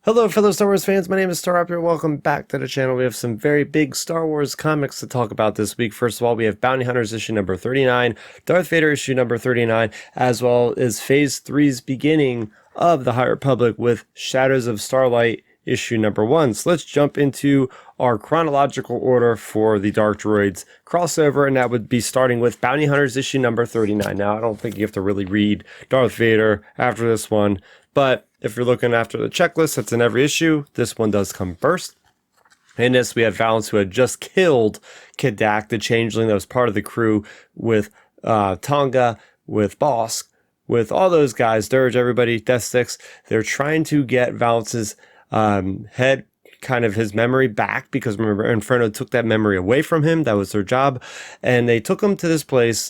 Hello, fellow Star Wars fans. My name is Starrapter. Welcome back to the channel. We have some very big Star Wars comics to talk about this week. First of all, we have Bounty Hunters issue number 39, Darth Vader issue number 39, as well as Phase 3's beginning of the High Republic with Shadows of Starlight issue number 1. So let's jump into our chronological order for the Dark Droids crossover, and that would be starting with Bounty Hunters issue number 39. Now, I don't think you have to really read Darth Vader after this one, but if you're looking after the checklist that's in every issue, this one does come first. In this, we have Valance, who had just killed Kadak, the changeling that was part of the crew with Tonga, with Bosk, with all those guys, Dirge, everybody, Death Sticks. They're trying to get Valance's head, kind of his memory back, because remember, Inferno took that memory away from him. That was their job. And they took him to this place,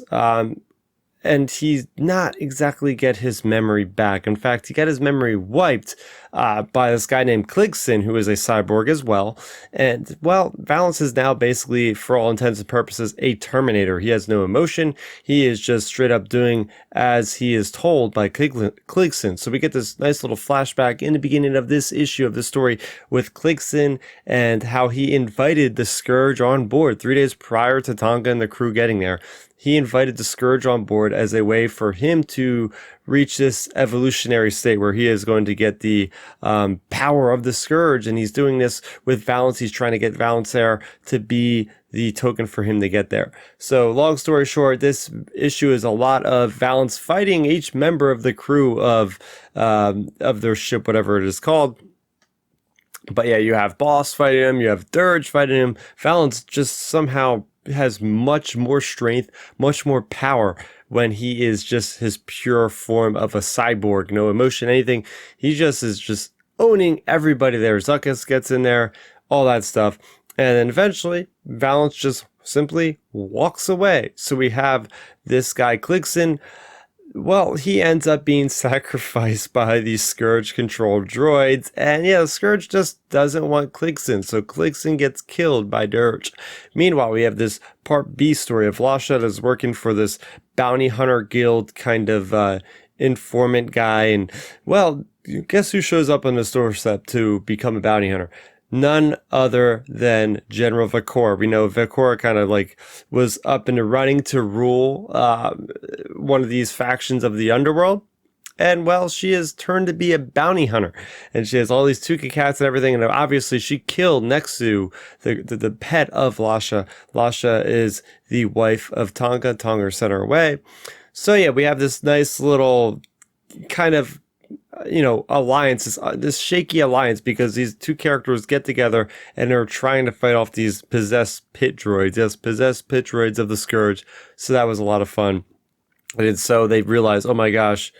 and he's not exactly get his memory back. In fact, he got his memory wiped by this guy named Kligson, who is a cyborg as well. And, well, Valance is now basically, for all intents and purposes, a Terminator. He has no emotion. He is just straight up doing as he is told by Kligson. So we get this nice little flashback in the beginning of this issue of the story with Kligson and how he invited the Scourge on board 3 days prior to Tonga and the crew getting there. He invited the Scourge on board as a way for him to reach this evolutionary state where he is going to get the power of the Scourge, and he's doing this with Valance. He's trying to get Valance there to be the token for him to get there. So long story short, this issue is a lot of Valance fighting each member of the crew of their ship, whatever it is called. But yeah, you have Boss fighting him, you have Dirge fighting him. Valance just somehow has much more strength, much more power when he is just his pure form of a cyborg, no emotion, anything. He just is just owning everybody there. Zuckuss gets in there, all that stuff. And then eventually, Valance just simply walks away. So we have this guy, Kligson. Well, he ends up being sacrificed by these Scourge-controlled droids, and yeah, the Scourge just doesn't want Kligson, so Kligson gets killed by Dirge. Meanwhile, we have this Part B story of Lasha that is working for this bounty hunter guild kind of informant guy, and well, guess who shows up on his doorstep to become a bounty hunter? None other than General Vakor. We know Vakor kind of like was up in the running to rule one of these factions of the underworld. And well, she is turned to be a bounty hunter. And she has all these Tuca cats and everything. And obviously she killed Nexu, the pet of Lasha. Lasha is the wife of Tonga. Tonga sent her away. So yeah, we have this nice little kind of alliance, this shaky alliance, because these two characters get together and they're trying to fight off these possessed pit droids. Yes, possessed pit droids of the Scourge. So that was a lot of fun. And so they realize, oh my gosh,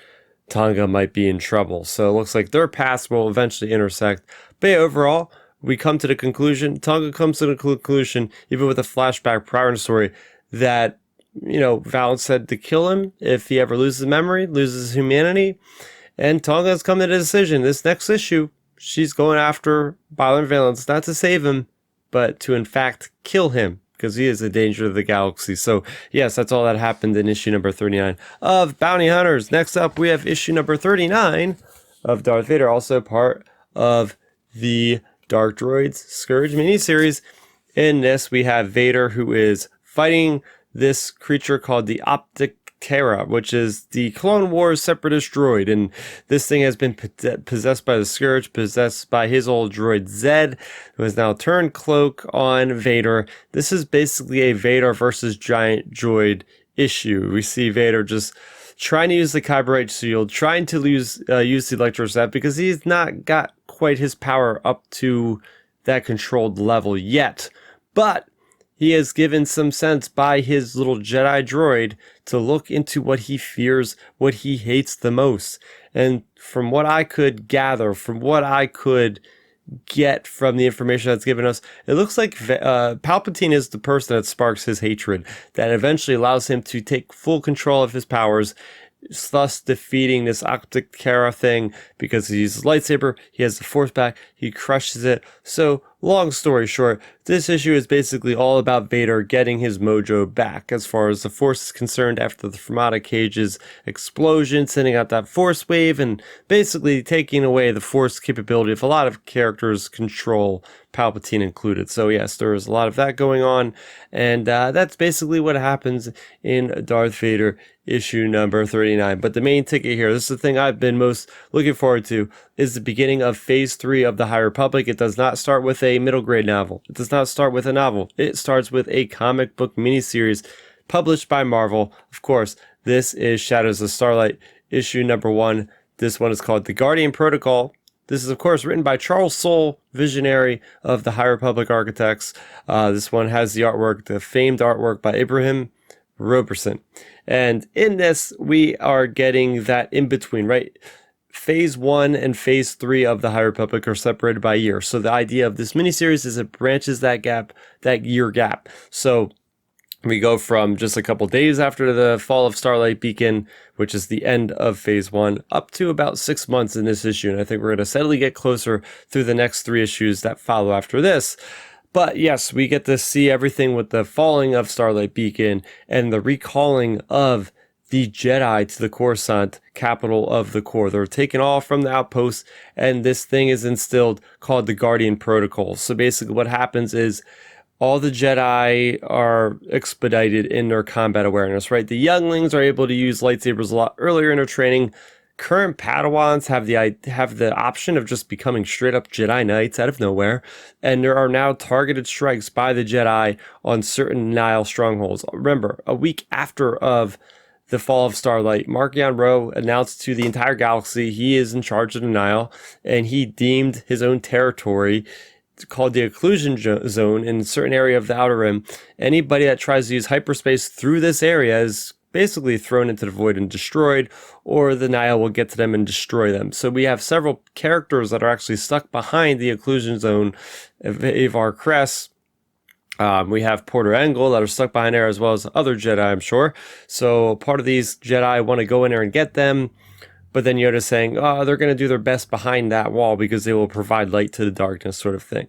Tonga might be in trouble. So it looks like their paths will eventually intersect. But yeah, overall, we come to the conclusion, Tonga comes to the conclusion, even with a flashback prior in the story, that, Valance said to kill him if he ever loses memory, loses humanity. And Tonga has come to the decision, this next issue, she's going after Byron Valance, not to save him, but to in fact kill him, because he is a danger to the galaxy. So yes, that's all that happened in issue number 39 of Bounty Hunters. Next up, we have issue number 39 of Darth Vader, also part of the Dark Droids Scourge miniseries. In this, we have Vader, who is fighting this creature called the Optic Terra, which is the Clone Wars separatist droid, and this thing has been possessed by the Scourge, possessed by his old droid Zed, who has now turned cloak on Vader. This is basically a Vader versus giant droid issue. We see Vader just trying to use the Kyberite shield, trying to use the Electrostaff, because he's not got quite his power up to that controlled level yet, but he is given some sense by his little Jedi droid to look into what he fears, what he hates the most. And from what I could gather, from what I could get from the information that's given us, it looks like Palpatine is the person that sparks his hatred, that eventually allows him to take full control of his powers, thus defeating this Optic Terra thing, because he's a lightsaber, he has the Force back, he crushes it. So long story short, this issue is basically all about Vader getting his mojo back as far as the Force is concerned after the Fermata Cage's explosion, sending out that Force wave, and basically taking away the Force capability of a lot of characters' control, Palpatine included. So yes, there's a lot of that going on, and that's basically what happens in Darth Vader issue number 39. But the main ticket here, this is the thing I've been most looking forward to, is the beginning of Phase 3 of the High Republic. It does not start with a middle grade novel. It does not start with a novel. It starts with a comic book miniseries published by Marvel. Of course, this is Shadows of Starlight, issue number 1. This one is called The Guardian Protocol. This is, of course, written by Charles Soule, visionary of the High Republic Architects. This one has the artwork, the famed artwork by Ibrahim Roberson. And in this, we are getting that in-between, right? Phase 1 and Phase 3 of the High Republic are separated by a year. So the idea of this miniseries is it branches that gap, that year gap. So we go from just a couple days after the fall of Starlight Beacon, which is the end of Phase 1, up to about 6 months in this issue. And I think we're going to steadily get closer through the next 3 issues that follow after this. But yes, we get to see everything with the falling of Starlight Beacon and the recalling of the Jedi to the Coruscant, capital of the core. They're taken all from the outpost, and this thing is instilled called the Guardian Protocol. So basically what happens is all the Jedi are expedited in their combat awareness, right? The younglings are able to use lightsabers a lot earlier in their training. Current Padawans have the option of just becoming straight up Jedi Knights out of nowhere, and there are now targeted strikes by the Jedi on certain Nihil strongholds. Remember, a week after of the fall of Starlight, Markion Ro announced to the entire galaxy he is in charge of the Nihil, and he deemed his own territory called the Occlusion Zone in a certain area of the Outer Rim. Anybody that tries to use hyperspace through this area is basically thrown into the void and destroyed, or the Nihil will get to them and destroy them. So we have several characters that are actually stuck behind the Occlusion Zone. Avar Kress, we have Porter Engle that are stuck behind there, as well as other Jedi, I'm sure. So part of these Jedi want to go in there and get them, but then Yoda's saying, oh, they're going to do their best behind that wall because they will provide light to the darkness, sort of thing.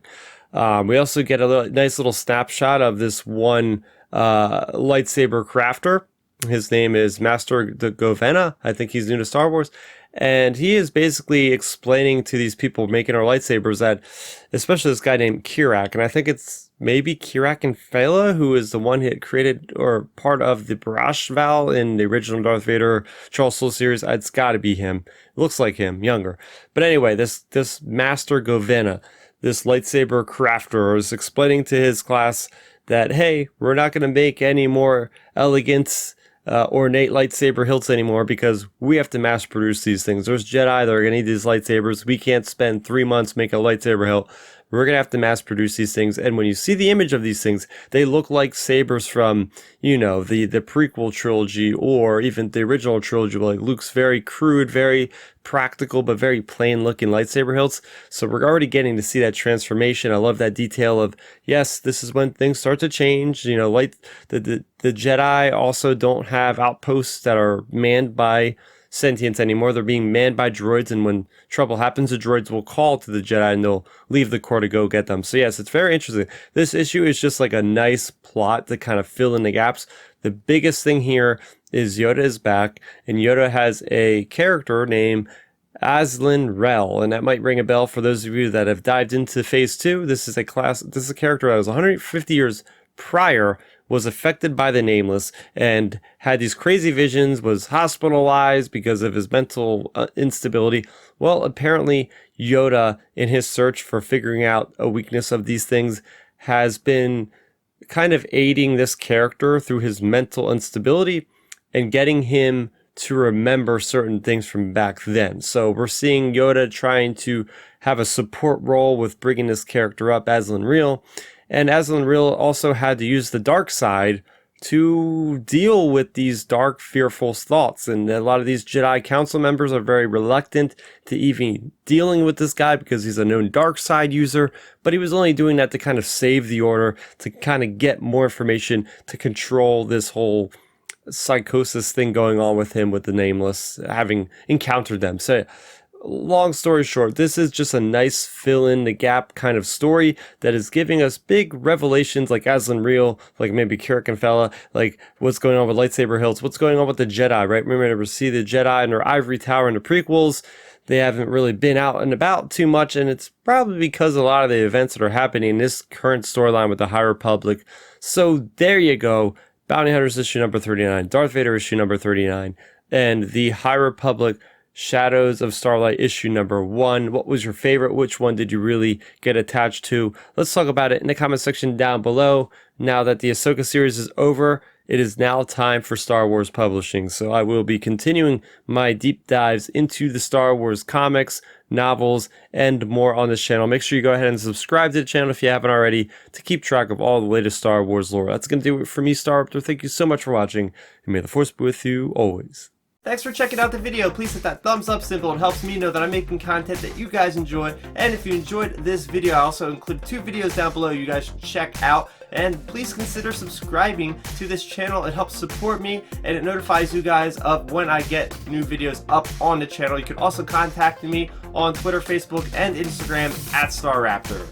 We also get a nice little snapshot of this one lightsaber crafter. His name is Master Govena. I think he's new to Star Wars. And he is basically explaining to these people making our lightsabers that, especially this guy named Kirak, and I think it's maybe Kirak and Fela, who is the one who had created or part of the Barash Val in the original Darth Vader Charles Soule series. It's got to be him. It looks like him, younger. But anyway, this Master Govena, this lightsaber crafter, is explaining to his class that, hey, we're not going to make any more elegant, ornate lightsaber hilts anymore because we have to mass produce these things. There's Jedi that are going to need these lightsabers. We can't spend 3 months making a lightsaber hilt. We're going to have to mass produce these things. And when you see the image of these things, they look like sabers from, you know, the prequel trilogy or even the original trilogy. Like Luke's very crude, very practical, but very plain looking lightsaber hilts. So we're already getting to see that transformation. I love that detail of, yes, this is when things start to change. You know, like the Jedi also don't have outposts that are manned by sentience anymore. They're being manned by droids, and when trouble happens, the droids will call to the Jedi and they'll leave the core to go get them. So yes, it's very interesting. This issue is just like a nice plot to kind of fill in the gaps. The biggest thing here is Yoda is back, and Yoda has a character named Azlin Rel, and that might ring a bell for those of you that have dived into Phase 2. This is a character that was 150 years prior, was affected by the Nameless, and had these crazy visions, was hospitalized because of his mental instability. Well, apparently Yoda, in his search for figuring out a weakness of these things, has been kind of aiding this character through his mental instability and getting him to remember certain things from back then. So we're seeing Yoda trying to have a support role with bringing this character up, Azlin Reel. And Azlin Reel also had to use the dark side to deal with these dark, fearful thoughts. And a lot of these Jedi Council members are very reluctant to even dealing with this guy because he's a known dark side user. But he was only doing that to kind of save the order, to kind of get more information, to control this whole psychosis thing going on with him with the Nameless, having encountered them. So long story short, this is just a nice fill in the gap kind of story that is giving us big revelations like Aslan Real, like maybe Kirikanfella, like what's going on with lightsaber hilts, what's going on with the Jedi, right? We never see the Jedi in their ivory tower in the prequels. They haven't really been out and about too much, and it's probably because a lot of the events that are happening in this current storyline with the High Republic. So there you go. Bounty Hunters issue number 39, Darth Vader issue number 39, and the High Republic Shadows of Starlight issue number 1. What was your favorite? Which one did you really get attached to? Let's talk about it in the comment section down below. Now that the Ahsoka series is over, it is now time for Star Wars publishing. So I will be continuing my deep dives into the Star Wars comics, novels, and more on this channel. Make sure you go ahead and subscribe to the channel if you haven't already to keep track of all the latest Star Wars lore. That's going to do it for me, Starrapter. Thank you so much for watching, and may the Force be with you always. Thanks for checking out the video. Please hit that thumbs up symbol. It helps me know that I'm making content that you guys enjoy. And if you enjoyed this video, I also include 2 videos down below you guys should check out. And please consider subscribing to this channel. It helps support me and it notifies you guys of when I get new videos up on the channel. You can also contact me on Twitter, Facebook, and Instagram at Starrapter.